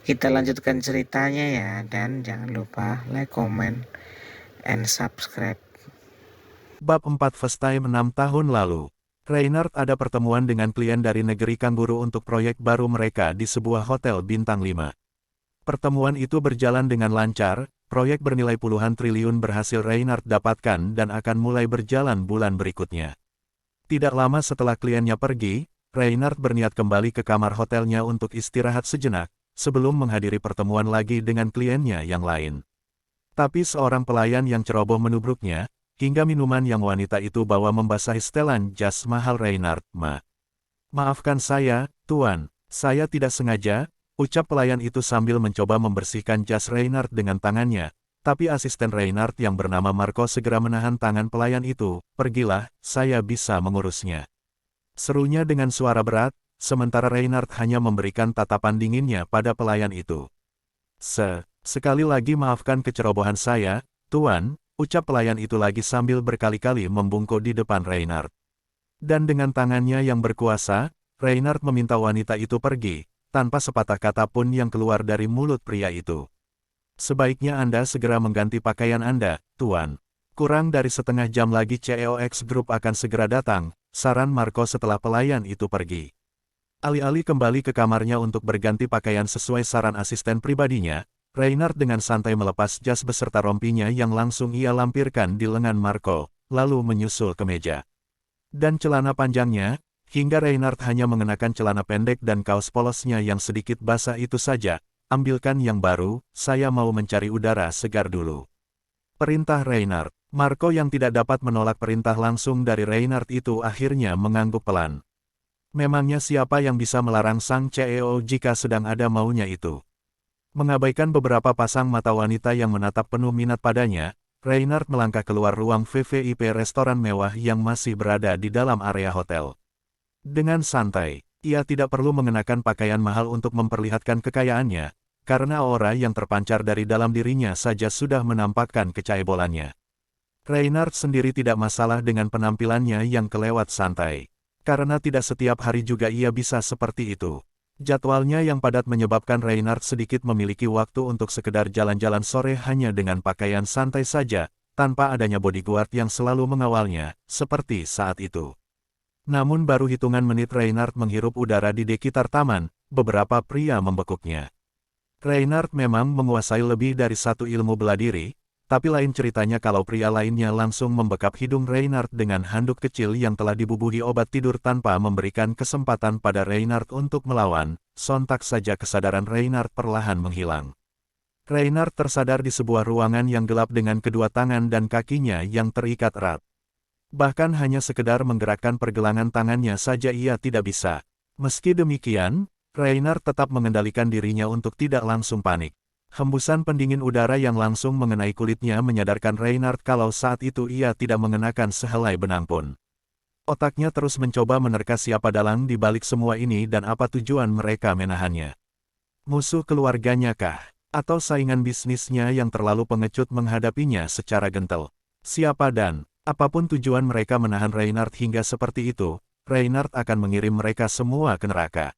Kita lanjutkan ceritanya ya, dan jangan lupa like, comment, and subscribe. Bab 4 First Time 6 tahun lalu. Reinhard ada pertemuan dengan klien dari negeri kanguru untuk proyek baru mereka di sebuah hotel bintang 5. Pertemuan itu berjalan dengan lancar, proyek bernilai puluhan triliun berhasil Reinhard dapatkan dan akan mulai berjalan bulan berikutnya. Tidak lama setelah kliennya pergi, Reinhard berniat kembali ke kamar hotelnya untuk istirahat sejenak, sebelum menghadiri pertemuan lagi dengan kliennya yang lain. Tapi seorang pelayan yang ceroboh menubruknya, hingga minuman yang wanita itu bawa membasahi setelan jas mahal Reinhard. Maafkan saya, Tuan, saya tidak sengaja, ucap pelayan itu sambil mencoba membersihkan jas Reinhard dengan tangannya, tapi asisten Reinhard yang bernama Marco segera menahan tangan pelayan itu. Pergilah, saya bisa mengurusnya. Serunya dengan suara berat, sementara Reinhard hanya memberikan tatapan dinginnya pada pelayan itu. Sekali lagi maafkan kecerobohan saya, Tuan, ucap pelayan itu lagi sambil berkali-kali membungkuk di depan Reinhard. Dan dengan tangannya yang berkuasa, Reinhard meminta wanita itu pergi, tanpa sepatah kata pun yang keluar dari mulut pria itu. Sebaiknya Anda segera mengganti pakaian Anda, Tuan. Kurang dari setengah jam lagi CEOX Group akan segera datang, saran Marco setelah pelayan itu pergi. Alih-alih kembali ke kamarnya untuk berganti pakaian sesuai saran asisten pribadinya, Reinhard dengan santai melepas jas beserta rompinya yang langsung ia lampirkan di lengan Marco, lalu menyusul ke meja. Dan celana panjangnya, hingga Reinhard hanya mengenakan celana pendek dan kaos polosnya yang sedikit basah itu saja. Ambilkan yang baru, saya mau mencari udara segar dulu. Perintah Reinhard. Marco yang tidak dapat menolak perintah langsung dari Reinhard itu akhirnya mengangguk pelan. Memangnya siapa yang bisa melarang sang CEO jika sedang ada maunya itu? Mengabaikan beberapa pasang mata wanita yang menatap penuh minat padanya, Reinhard melangkah keluar ruang VVIP restoran mewah yang masih berada di dalam area hotel. Dengan santai, ia tidak perlu mengenakan pakaian mahal untuk memperlihatkan kekayaannya, karena aura yang terpancar dari dalam dirinya saja sudah menampakkan kecaibolannya. Reinhard sendiri tidak masalah dengan penampilannya yang kelewat santai. Karena tidak setiap hari juga ia bisa seperti itu. Jadwalnya yang padat menyebabkan Reinhard sedikit memiliki waktu untuk sekedar jalan-jalan sore hanya dengan pakaian santai saja, tanpa adanya bodyguard yang selalu mengawalnya, seperti saat itu. Namun baru hitungan menit Reinhard menghirup udara di dekitar taman, beberapa pria membekuknya. Reinhard memang menguasai lebih dari satu ilmu bela diri, tapi lain ceritanya kalau pria lainnya langsung membekap hidung Reinhard dengan handuk kecil yang telah dibubuhi obat tidur tanpa memberikan kesempatan pada Reinhard untuk melawan. Sontak saja kesadaran Reinhard perlahan menghilang. Reinhard tersadar di sebuah ruangan yang gelap dengan kedua tangan dan kakinya yang terikat erat. Bahkan hanya sekedar menggerakkan pergelangan tangannya saja ia tidak bisa. Meski demikian, Reinhard tetap mengendalikan dirinya untuk tidak langsung panik. Hembusan pendingin udara yang langsung mengenai kulitnya menyadarkan Reinhard kalau saat itu ia tidak mengenakan sehelai benang pun. Otaknya terus mencoba menerka siapa dalang di balik semua ini dan apa tujuan mereka menahannya. Musuh keluarganya kah? Atau saingan bisnisnya yang terlalu pengecut menghadapinya secara gentle? Siapa dan apapun tujuan mereka menahan Reinhard hingga seperti itu, Reinhard akan mengirim mereka semua ke neraka.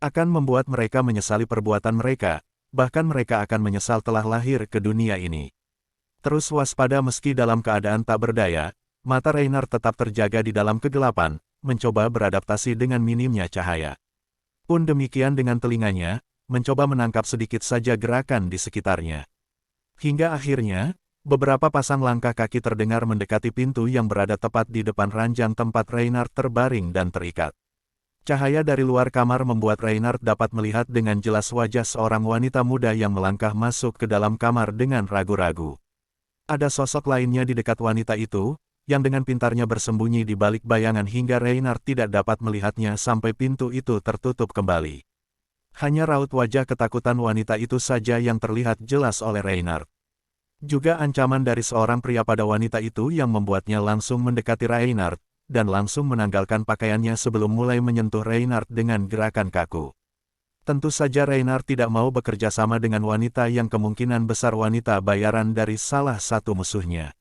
Akan membuat mereka menyesali perbuatan mereka. Bahkan mereka akan menyesal telah lahir ke dunia ini. Terus waspada meski dalam keadaan tak berdaya, mata Reinhard tetap terjaga di dalam kegelapan, mencoba beradaptasi dengan minimnya cahaya. Pun demikian dengan telinganya, mencoba menangkap sedikit saja gerakan di sekitarnya. Hingga akhirnya, beberapa pasang langkah kaki terdengar mendekati pintu yang berada tepat di depan ranjang tempat Reinhard terbaring dan terikat. Cahaya dari luar kamar membuat Reinhard dapat melihat dengan jelas wajah seorang wanita muda yang melangkah masuk ke dalam kamar dengan ragu-ragu. Ada sosok lainnya di dekat wanita itu, yang dengan pintarnya bersembunyi di balik bayangan hingga Reinhard tidak dapat melihatnya sampai pintu itu tertutup kembali. Hanya raut wajah ketakutan wanita itu saja yang terlihat jelas oleh Reinhard. Juga ancaman dari seorang pria pada wanita itu yang membuatnya langsung mendekati Reinhard, dan langsung menanggalkan pakaiannya sebelum mulai menyentuh Reinhard dengan gerakan kaku. Tentu saja Reinhard tidak mau bekerja sama dengan wanita yang kemungkinan besar wanita bayaran dari salah satu musuhnya.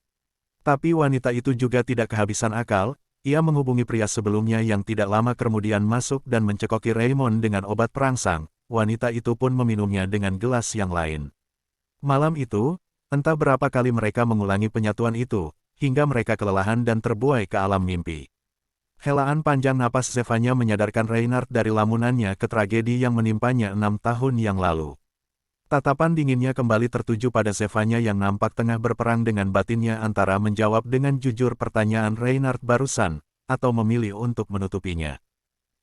Tapi wanita itu juga tidak kehabisan akal, ia menghubungi pria sebelumnya yang tidak lama kemudian masuk dan mencekoki Raymond dengan obat perangsang, wanita itu pun meminumnya dengan gelas yang lain. Malam itu, entah berapa kali mereka mengulangi penyatuan itu, hingga mereka kelelahan dan terbuai ke alam mimpi. Helaan panjang napas Zevanya menyadarkan Reinhard dari lamunannya ke tragedi yang menimpanya 6 tahun yang lalu. Tatapan dinginnya kembali tertuju pada Zevanya yang nampak tengah berperang dengan batinnya antara menjawab dengan jujur pertanyaan Reinhard barusan, atau memilih untuk menutupinya.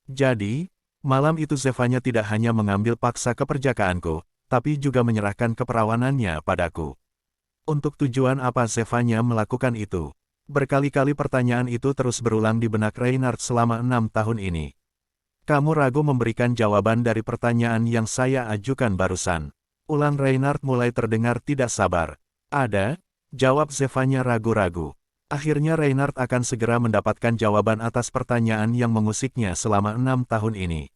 Jadi, malam itu Zevanya tidak hanya mengambil paksa keperjakaanku, tapi juga menyerahkan keperawanannya padaku. Untuk tujuan apa Zevanya melakukan itu? Berkali-kali pertanyaan itu terus berulang di benak Reinhard selama 6 tahun ini. Kamu ragu memberikan jawaban dari pertanyaan yang saya ajukan barusan. Ulang Reinhard mulai terdengar tidak sabar. Ada, jawab Zevanya ragu-ragu. Akhirnya Reinhard akan segera mendapatkan jawaban atas pertanyaan yang mengusiknya selama 6 tahun ini.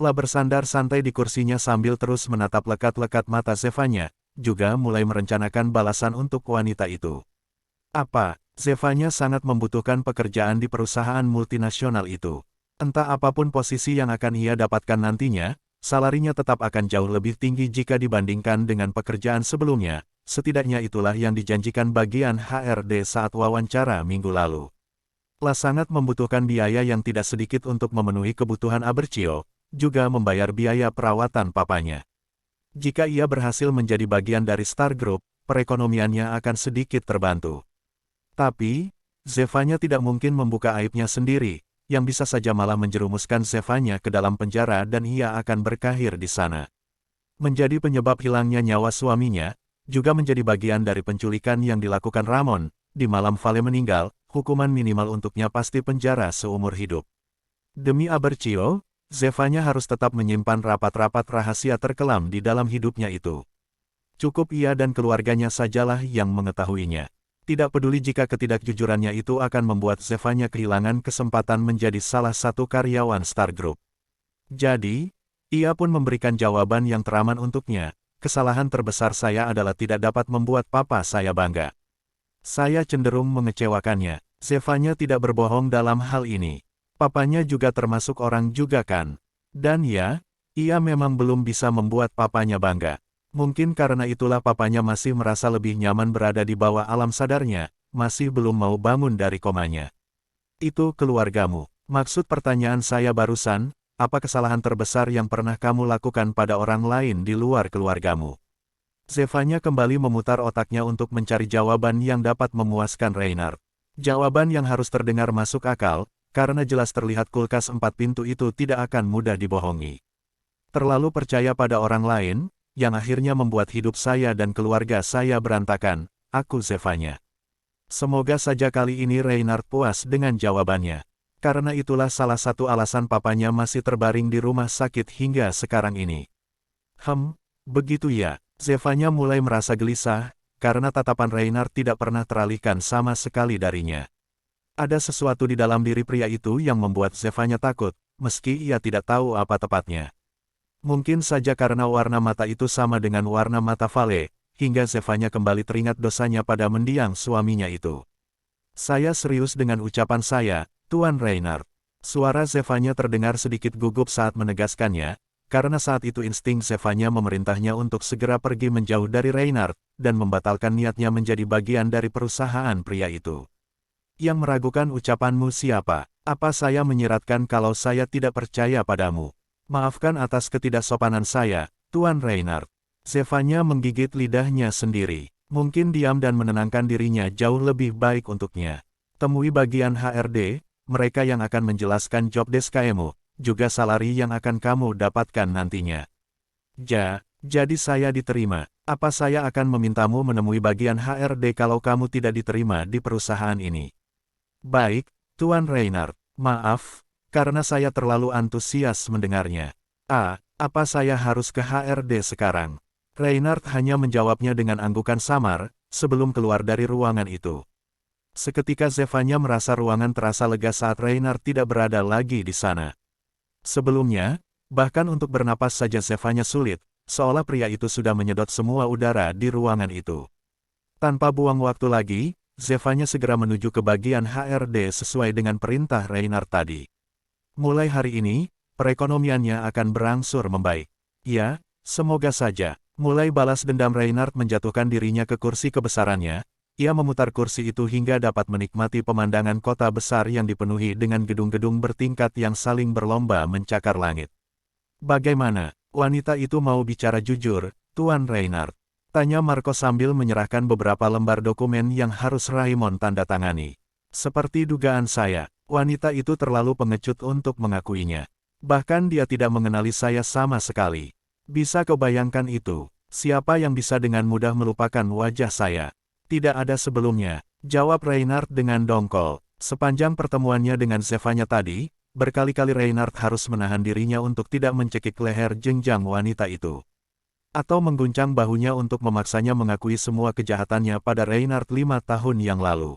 Lah bersandar santai di kursinya sambil terus menatap lekat-lekat mata Zevanya, juga mulai merencanakan balasan untuk wanita itu. Apa? Zevanya sangat membutuhkan pekerjaan di perusahaan multinasional itu. Entah apapun posisi yang akan ia dapatkan nantinya, salarinya tetap akan jauh lebih tinggi jika dibandingkan dengan pekerjaan sebelumnya, setidaknya itulah yang dijanjikan bagian HRD saat wawancara minggu lalu. Lah sangat membutuhkan biaya yang tidak sedikit untuk memenuhi kebutuhan Abercio, juga membayar biaya perawatan papanya. Jika ia berhasil menjadi bagian dari Star Group, perekonomiannya akan sedikit terbantu. Tapi, Zevanya tidak mungkin membuka aibnya sendiri, yang bisa saja malah menjerumuskan Zevanya ke dalam penjara dan ia akan berkakhir di sana. Menjadi penyebab hilangnya nyawa suaminya, juga menjadi bagian dari penculikan yang dilakukan Ramon, di malam Vale meninggal, hukuman minimal untuknya pasti penjara seumur hidup. Demi Abercio, Zevanya harus tetap menyimpan rapat-rapat rahasia terkelam di dalam hidupnya itu. Cukup ia dan keluarganya sajalah yang mengetahuinya. Tidak peduli jika ketidakjujurannya itu akan membuat Zevanya kehilangan kesempatan menjadi salah satu karyawan Star Group. Jadi, ia pun memberikan jawaban yang teraman untuknya. Kesalahan terbesar saya adalah tidak dapat membuat papa saya bangga. Saya cenderung mengecewakannya. Zevanya tidak berbohong dalam hal ini. Papanya juga termasuk orang juga kan. Dan ya, ia memang belum bisa membuat papanya bangga. Mungkin karena itulah papanya masih merasa lebih nyaman berada di bawah alam sadarnya, masih belum mau bangun dari komanya. Itu keluargamu. Maksud pertanyaan saya barusan, apa kesalahan terbesar yang pernah kamu lakukan pada orang lain di luar keluargamu? Zevanya kembali memutar otaknya untuk mencari jawaban yang dapat memuaskan Reinhard. Jawaban yang harus terdengar masuk akal, karena jelas terlihat kulkas 4 pintu itu tidak akan mudah dibohongi. Terlalu percaya pada orang lain, yang akhirnya membuat hidup saya dan keluarga saya berantakan, aku Zevanya. Semoga saja kali ini Reinhard puas dengan jawabannya. Karena itulah salah satu alasan papanya masih terbaring di rumah sakit hingga sekarang ini. Begitu ya. Zevanya mulai merasa gelisah, karena tatapan Reinhard tidak pernah teralihkan sama sekali darinya. Ada sesuatu di dalam diri pria itu yang membuat Zevanya takut, meski ia tidak tahu apa tepatnya. Mungkin saja karena warna mata itu sama dengan warna mata Vale, hingga Zevanya kembali teringat dosanya pada mendiang suaminya itu. Saya serius dengan ucapan saya, Tuan Reinhard. Suara Zevanya terdengar sedikit gugup saat menegaskannya, karena saat itu insting Zevanya memerintahnya untuk segera pergi menjauh dari Reinhard, dan membatalkan niatnya menjadi bagian dari perusahaan pria itu. Yang meragukan ucapanmu siapa? Apa saya menyiratkan kalau saya tidak percaya padamu? Maafkan atas ketidaksopanan saya, Tuan Reinhard. Zevanya menggigit lidahnya sendiri. Mungkin diam dan menenangkan dirinya jauh lebih baik untuknya. Temui bagian HRD, mereka yang akan menjelaskan job desk kamu, juga salari yang akan kamu dapatkan nantinya. Jadi saya diterima. Apa saya akan memintamu menemui bagian HRD kalau kamu tidak diterima di perusahaan ini? Baik, Tuan Reinhard. Maaf, karena saya terlalu antusias mendengarnya. Apa saya harus ke HRD sekarang? Reinhard hanya menjawabnya dengan anggukan samar, sebelum keluar dari ruangan itu. Seketika Zevanya merasa ruangan terasa lega saat Reinhard tidak berada lagi di sana. Sebelumnya, bahkan untuk bernapas saja Zevanya sulit, seolah pria itu sudah menyedot semua udara di ruangan itu. Tanpa buang waktu lagi, Zevanya segera menuju ke bagian HRD sesuai dengan perintah Reinhard tadi. Mulai hari ini, perekonomiannya akan berangsur membaik. Ya, semoga saja. Mulai balas dendam Reinhardt menjatuhkan dirinya ke kursi kebesarannya, ia memutar kursi itu hingga dapat menikmati pemandangan kota besar yang dipenuhi dengan gedung-gedung bertingkat yang saling berlomba mencakar langit. Bagaimana, wanita itu mau bicara jujur, Tuan Reinhardt? Tanya Marco sambil menyerahkan beberapa lembar dokumen yang harus Raymond tanda tangani. Seperti dugaan saya, wanita itu terlalu pengecut untuk mengakuinya. Bahkan dia tidak mengenali saya sama sekali. Bisa kau bayangkan itu, siapa yang bisa dengan mudah melupakan wajah saya? Tidak ada sebelumnya, jawab Reinhardt dengan dongkol. Sepanjang pertemuannya dengan Zevanya tadi, berkali-kali Reinhardt harus menahan dirinya untuk tidak mencekik leher jenjang wanita itu. Atau mengguncang bahunya untuk memaksanya mengakui semua kejahatannya pada Reinhardt 5 tahun yang lalu.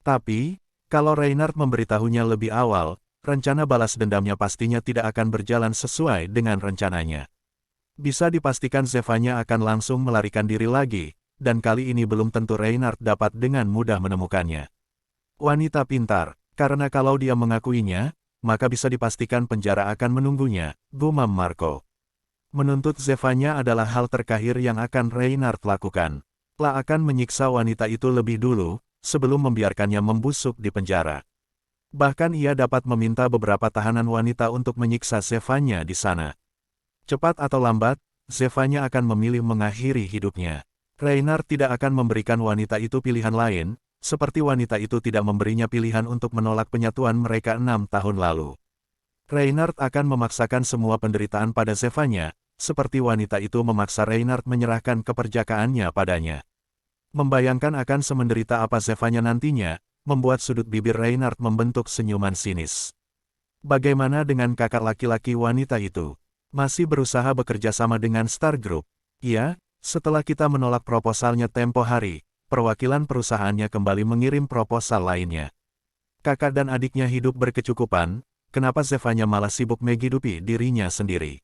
Tapi, kalau Reinhardt memberitahunya lebih awal, rencana balas dendamnya pastinya tidak akan berjalan sesuai dengan rencananya. Bisa dipastikan Zevanya akan langsung melarikan diri lagi, dan kali ini belum tentu Reinhardt dapat dengan mudah menemukannya. Wanita pintar, karena kalau dia mengakuinya, maka bisa dipastikan penjara akan menunggunya, gumam Marco. Menuntut Zevanya adalah hal terkahir yang akan Reinhardt lakukan. La akan menyiksa wanita itu lebih dulu, sebelum membiarkannya membusuk di penjara. Bahkan ia dapat meminta beberapa tahanan wanita untuk menyiksa Zevanya di sana. Cepat atau lambat, Zevanya akan memilih mengakhiri hidupnya. Reinhardt tidak akan memberikan wanita itu pilihan lain, seperti wanita itu tidak memberinya pilihan untuk menolak penyatuan mereka 6 tahun lalu. Reinhardt akan memaksakan semua penderitaan pada Zevanya, seperti wanita itu memaksa Reinhardt menyerahkan keperjakaannya padanya. Membayangkan akan semenderita apa Zevanya nantinya, membuat sudut bibir Reinhardt membentuk senyuman sinis. Bagaimana dengan kakak laki-laki wanita itu? Masih berusaha bekerja sama dengan Star Group? Iya, setelah kita menolak proposalnya tempo hari, perwakilan perusahaannya kembali mengirim proposal lainnya. Kakak dan adiknya hidup berkecukupan, kenapa Zevanya malah sibuk menghidupi dirinya sendiri?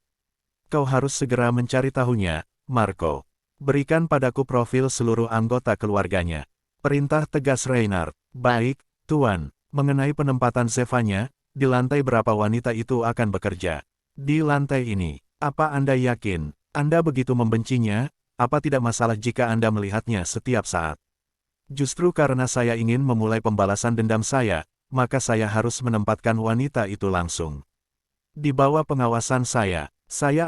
Kau harus segera mencari tahunya, Marco. Berikan padaku profil seluruh anggota keluarganya. Perintah tegas Reinhardt. Baik, Tuan. Mengenai penempatan Zevanya, di lantai berapa wanita itu akan bekerja? Di lantai ini. Apa Anda yakin? Anda begitu membencinya? Apa tidak masalah jika Anda melihatnya setiap saat? Justru karena saya ingin memulai pembalasan dendam saya, maka saya harus menempatkan wanita itu langsung. Di bawah pengawasan saya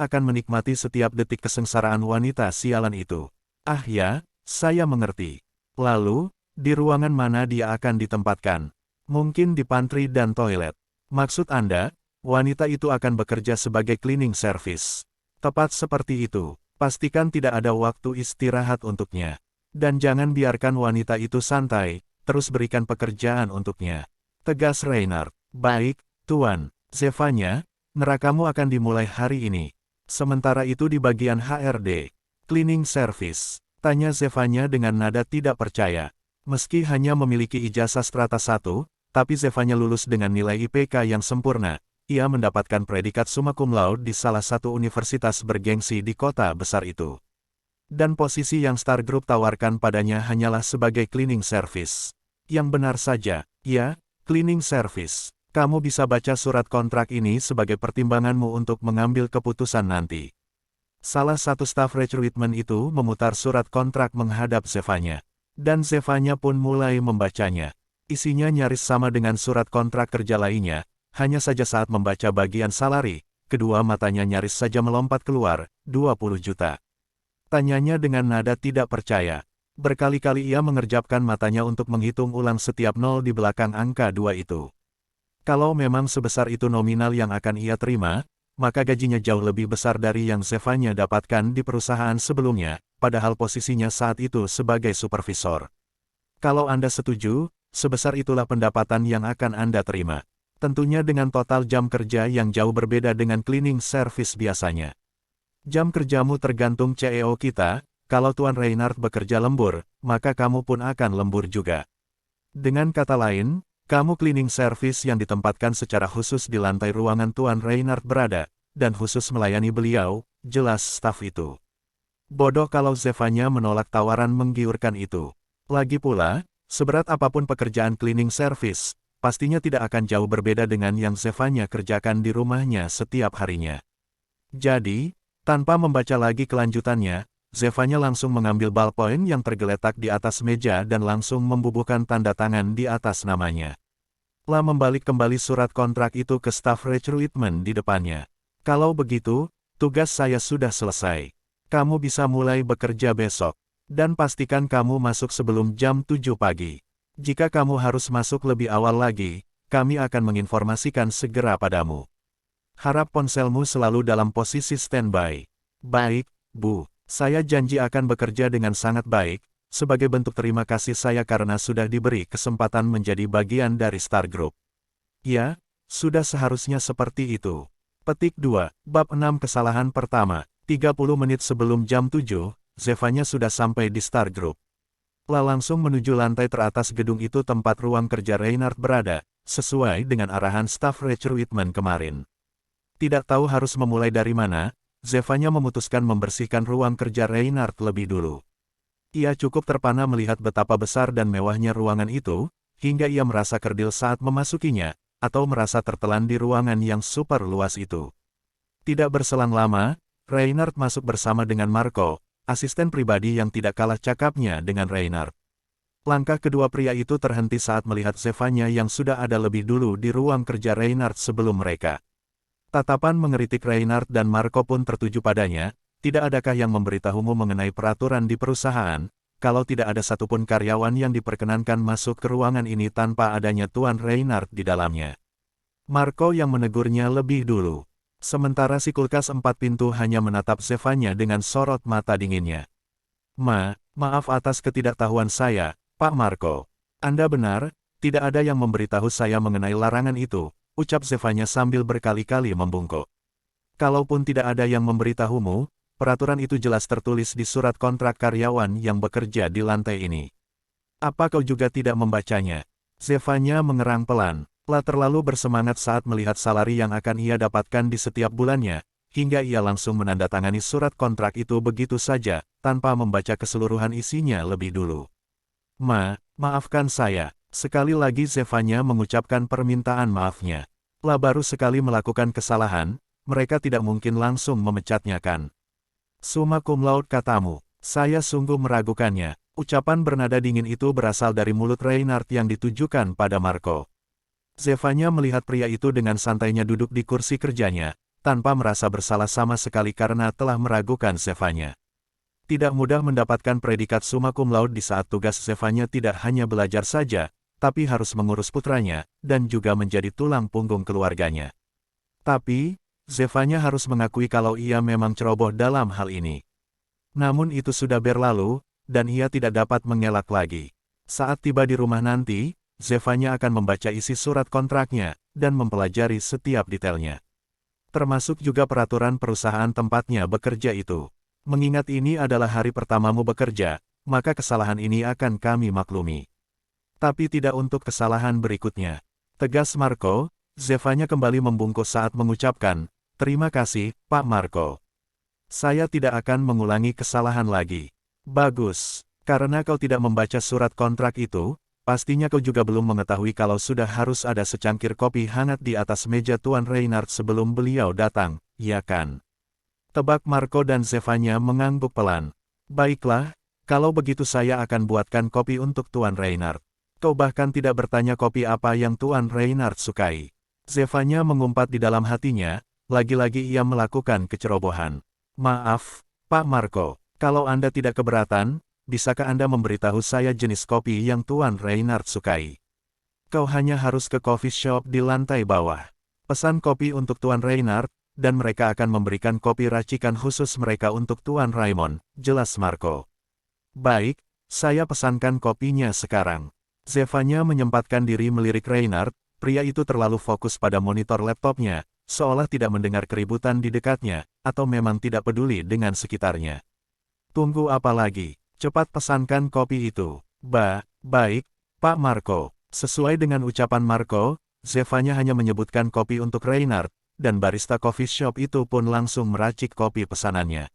akan menikmati setiap detik kesengsaraan wanita sialan itu. Ah ya, saya mengerti. Lalu, di ruangan mana dia akan ditempatkan? Mungkin di pantry dan toilet. Maksud Anda, wanita itu akan bekerja sebagai cleaning service. Tepat seperti itu, pastikan tidak ada waktu istirahat untuknya. Dan jangan biarkan wanita itu santai, terus berikan pekerjaan untuknya. Tegas Reinhardt. Baik, Tuan. Zevanya, nerakamu akan dimulai hari ini. Sementara itu di bagian HRD, cleaning service, tanya Zevanya dengan nada tidak percaya. Meski hanya memiliki ijazah strata 1, tapi Zevanya lulus dengan nilai IPK yang sempurna. Ia mendapatkan predikat summa cum laude di salah satu universitas bergengsi di kota besar itu. Dan posisi yang Star Group tawarkan padanya hanyalah sebagai cleaning service. Yang benar saja, ya, cleaning service. Kamu bisa baca surat kontrak ini sebagai pertimbanganmu untuk mengambil keputusan nanti. Salah satu staf recruitment itu memutar surat kontrak menghadap Zevanya. Dan Zevanya pun mulai membacanya. Isinya nyaris sama dengan surat kontrak kerja lainnya, hanya saja saat membaca bagian salari, kedua matanya nyaris saja melompat keluar, 20 juta. Tanyanya dengan nada tidak percaya. Berkali-kali ia mengerjapkan matanya untuk menghitung ulang setiap nol di belakang angka 2 itu. Kalau memang sebesar itu nominal yang akan ia terima, maka gajinya jauh lebih besar dari yang Zevanya dapatkan di perusahaan sebelumnya, padahal posisinya saat itu sebagai supervisor. Kalau Anda setuju, sebesar itulah pendapatan yang akan Anda terima. Tentunya dengan total jam kerja yang jauh berbeda dengan cleaning service biasanya. Jam kerjamu tergantung CEO kita, kalau Tuan Reinhardt bekerja lembur, maka kamu pun akan lembur juga. Dengan kata lain, kamu cleaning service yang ditempatkan secara khusus di lantai ruangan Tuan Reinhardt berada, dan khusus melayani beliau, jelas staf itu. Bodoh kalau Zevanya menolak tawaran menggiurkan itu. Lagi pula, seberat apapun pekerjaan cleaning service, pastinya tidak akan jauh berbeda dengan yang Zevanya kerjakan di rumahnya setiap harinya. Jadi, Tanpa membaca lagi kelanjutannya, Zevanya langsung mengambil ballpoint yang tergeletak di atas meja dan langsung membubuhkan tanda tangan di atas namanya. Membalik kembali surat kontrak itu ke staf recruitment di depannya. Kalau begitu, tugas saya sudah selesai. Kamu bisa mulai bekerja besok. Dan pastikan kamu masuk sebelum jam 7 pagi. Jika kamu harus masuk lebih awal lagi, kami akan menginformasikan segera padamu. Harap ponselmu selalu dalam posisi standby. Baik, Bu. Saya janji akan bekerja dengan sangat baik, sebagai bentuk terima kasih saya karena sudah diberi kesempatan menjadi bagian dari Star Group. Ya, sudah seharusnya seperti itu. Petik 2, Bab 6 Kesalahan pertama, 30 menit sebelum jam 7, Zevanya sudah sampai di Star Group. Langsung menuju lantai teratas gedung itu tempat ruang kerja Reinhardt berada, sesuai dengan arahan staf recruitment kemarin. Tidak tahu harus memulai dari mana, Zevanya memutuskan membersihkan ruang kerja Reinhardt lebih dulu. Ia cukup terpana melihat betapa besar dan mewahnya ruangan itu, hingga ia merasa kerdil saat memasukinya, atau merasa tertelan di ruangan yang super luas itu. Tidak berselang lama, Reinhardt masuk bersama dengan Marco, asisten pribadi yang tidak kalah cakapnya dengan Reinhardt. Langkah kedua pria itu terhenti saat melihat Zevanya yang sudah ada lebih dulu di ruang kerja Reinhardt sebelum mereka. Tatapan mengeritik Reinhardt dan Marco pun tertuju padanya. Tidak adakah yang memberitahumu mengenai peraturan di perusahaan, kalau tidak ada satupun karyawan yang diperkenankan masuk ke ruangan ini tanpa adanya Tuan Reinhardt di dalamnya? Marco yang menegurnya lebih dulu. Sementara si kulkas 4 pintu hanya menatap Zevanya dengan sorot mata dinginnya. Maaf atas ketidaktahuan saya, Pak Marco. Anda benar, tidak ada yang memberitahu saya mengenai larangan itu, ucap Zevanya sambil berkali-kali membungkuk. Kalaupun tidak ada yang memberitahumu, peraturan itu jelas tertulis di surat kontrak karyawan yang bekerja di lantai ini. Apa kau juga tidak membacanya? Zevanya mengerang pelan. Terlalu bersemangat saat melihat salari yang akan ia dapatkan di setiap bulannya, hingga ia langsung menandatangani surat kontrak itu begitu saja, tanpa membaca keseluruhan isinya lebih dulu. Maafkan saya. Sekali lagi Zevanya mengucapkan permintaan maafnya. Baru sekali melakukan kesalahan, mereka tidak mungkin langsung memecatnya kan? Summa cum laude katamu. Saya sungguh meragukannya. Ucapan bernada dingin itu berasal dari mulut Reinhardt yang ditujukan pada Marco. Zevanya melihat pria itu dengan santainya duduk di kursi kerjanya, tanpa merasa bersalah sama sekali karena telah meragukan Zevanya. Tidak mudah mendapatkan predikat summa cum laude di saat tugas Zevanya tidak hanya belajar saja, tapi harus mengurus putranya, dan juga menjadi tulang punggung keluarganya. Tapi, Zevanya harus mengakui kalau ia memang ceroboh dalam hal ini. Namun itu sudah berlalu, dan ia tidak dapat mengelak lagi. Saat tiba di rumah nanti, Zevanya akan membaca isi surat kontraknya, dan mempelajari setiap detailnya. Termasuk juga peraturan perusahaan tempatnya bekerja itu. Mengingat ini adalah hari pertamamu bekerja, maka kesalahan ini akan kami maklumi. Tapi tidak untuk kesalahan berikutnya. Tegas Marco, Zevanya kembali membungkuk saat mengucapkan, terima kasih, Pak Marco. Saya tidak akan mengulangi kesalahan lagi. Bagus, karena kau tidak membaca surat kontrak itu, pastinya kau juga belum mengetahui kalau sudah harus ada secangkir kopi hangat di atas meja Tuan Reinhardt sebelum beliau datang, ya kan? Tebak Marco dan Zevanya mengangguk pelan. Baiklah, kalau begitu saya akan buatkan kopi untuk Tuan Reinhardt. Kau bahkan tidak bertanya kopi apa yang Tuan Reinhardt sukai. Zevanya mengumpat di dalam hatinya, lagi-lagi ia melakukan kecerobohan. Maaf, Pak Marco, kalau Anda tidak keberatan, bisakah Anda memberitahu saya jenis kopi yang Tuan Reinhardt sukai? Kau hanya harus ke coffee shop di lantai bawah. Pesan kopi untuk Tuan Reinhardt, dan mereka akan memberikan kopi racikan khusus mereka untuk Tuan Raymond, jelas Marco. Baik, saya pesankan kopinya sekarang. Zevanya menyempatkan diri melirik Reinhardt, pria itu terlalu fokus pada monitor laptopnya, seolah tidak mendengar keributan di dekatnya, atau memang tidak peduli dengan sekitarnya. Tunggu apa lagi? Cepat pesankan kopi itu. Baik, Pak Marco. Sesuai dengan ucapan Marco, Zevanya hanya menyebutkan kopi untuk Reinhardt, dan barista coffee shop itu pun langsung meracik kopi pesanannya.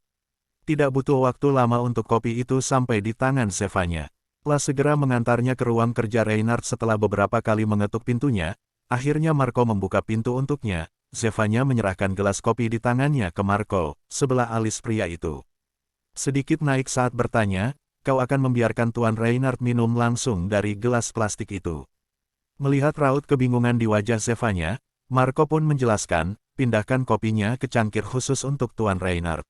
Tidak butuh waktu lama untuk kopi itu sampai di tangan Zevanya. Segera mengantarnya ke ruang kerja Reinhardt setelah beberapa kali mengetuk pintunya, akhirnya Marco membuka pintu untuknya, Zevanya menyerahkan gelas kopi di tangannya ke Marco, sebelah alis pria itu. Sedikit naik saat bertanya, kau akan membiarkan Tuan Reinhardt minum langsung dari gelas plastik itu. Melihat raut kebingungan di wajah Zevanya, Marco pun menjelaskan, pindahkan kopinya ke cangkir khusus untuk Tuan Reinhardt.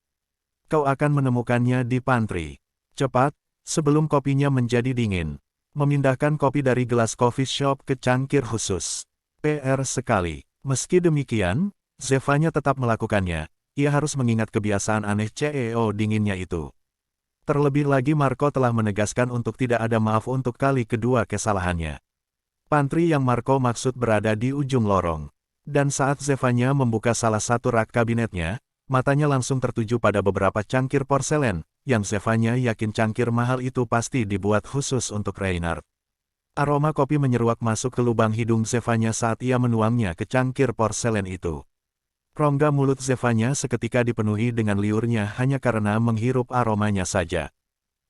Kau akan menemukannya di pantry. Cepat, sebelum kopinya menjadi dingin. Memindahkan kopi dari gelas coffee shop ke cangkir khusus. PR sekali. Meski demikian, Zevanya tetap melakukannya. Ia harus mengingat kebiasaan aneh CEO dinginnya itu. Terlebih lagi Marco telah menegaskan untuk tidak ada maaf untuk kali kedua kesalahannya. Pantry yang Marco maksud berada di ujung lorong. Dan saat Zevanya membuka salah satu rak kabinetnya, matanya langsung tertuju pada beberapa cangkir porselen, yang Zevanya yakin cangkir mahal itu pasti dibuat khusus untuk Reinhardt. Aroma kopi menyeruak masuk ke lubang hidung Zevanya saat ia menuangnya ke cangkir porselen itu. Rongga mulut Zevanya seketika dipenuhi dengan liurnya hanya karena menghirup aromanya saja.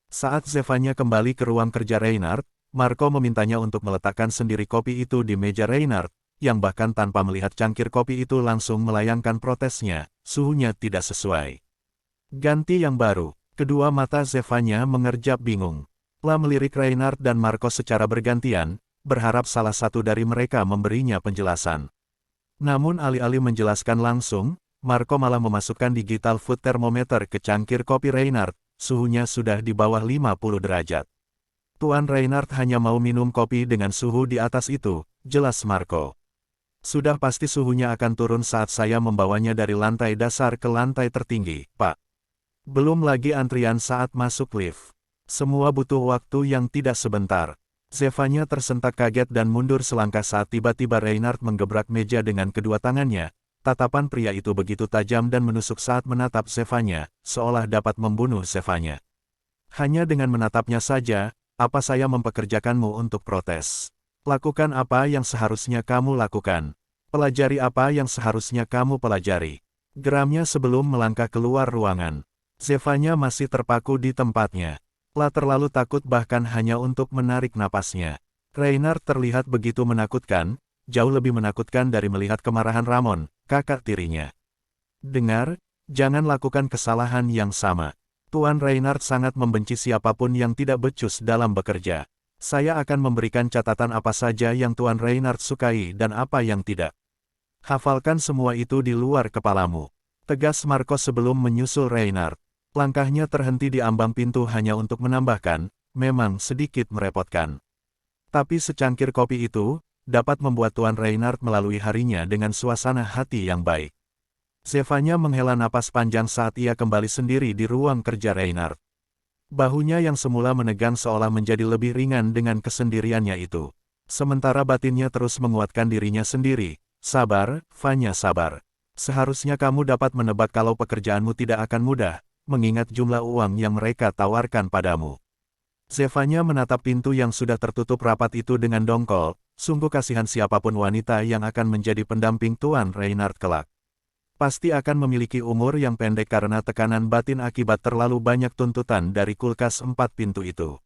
Saat Zevanya kembali ke ruang kerja Reinhardt, Marco memintanya untuk meletakkan sendiri kopi itu di meja Reinhardt, yang bahkan tanpa melihat cangkir kopi itu langsung melayangkan protesnya, suhunya tidak sesuai. Ganti yang baru, kedua mata Zevanya mengerjap bingung. Telah melirik Reinhardt dan Marco secara bergantian, berharap salah satu dari mereka memberinya penjelasan. Namun alih-alih menjelaskan langsung, Marco malah memasukkan digital food thermometer ke cangkir kopi Reinhardt, suhunya sudah di bawah 50 derajat. Tuan Reinhardt hanya mau minum kopi dengan suhu di atas itu, jelas Marco. Sudah pasti suhunya akan turun saat saya membawanya dari lantai dasar ke lantai tertinggi, Pak. Belum lagi antrian saat masuk lift. Semua butuh waktu yang tidak sebentar. Zevanya tersentak kaget dan mundur selangkah saat tiba-tiba Reinhardt menggebrak meja dengan kedua tangannya. Tatapan pria itu begitu tajam dan menusuk saat menatap Zevanya, seolah dapat membunuh Zevanya. Hanya dengan menatapnya saja, apa saya mempekerjakanmu untuk protes? Lakukan apa yang seharusnya kamu lakukan. Pelajari apa yang seharusnya kamu pelajari. Geramnya sebelum melangkah keluar ruangan. Zevanya masih terpaku di tempatnya. Telah terlalu takut bahkan hanya untuk menarik napasnya. Reinhardt terlihat begitu menakutkan, jauh lebih menakutkan dari melihat kemarahan Ramon, kakak tirinya. Dengar, jangan lakukan kesalahan yang sama. Tuan Reinhardt sangat membenci siapapun yang tidak becus dalam bekerja. Saya akan memberikan catatan apa saja yang Tuan Reinhardt sukai dan apa yang tidak. Hafalkan semua itu di luar kepalamu. Tegas Marco sebelum menyusul Reinhardt. Langkahnya terhenti di ambang pintu hanya untuk menambahkan, memang sedikit merepotkan. Tapi secangkir kopi itu, dapat membuat Tuan Reinhardt melalui harinya dengan suasana hati yang baik. Zevanya menghela napas panjang saat ia kembali sendiri di ruang kerja Reinhardt. Bahunya yang semula menegang seolah menjadi lebih ringan dengan kesendiriannya itu. Sementara batinnya terus menguatkan dirinya sendiri. Sabar, Vanya sabar. Seharusnya kamu dapat menebak kalau pekerjaanmu tidak akan mudah, mengingat jumlah uang yang mereka tawarkan padamu. Zevanya menatap pintu yang sudah tertutup rapat itu dengan dongkol, sungguh kasihan siapapun wanita yang akan menjadi pendamping Tuan Reinhardt kelak. Pasti akan memiliki umur yang pendek karena tekanan batin akibat terlalu banyak tuntutan dari kulkas 4 pintu itu.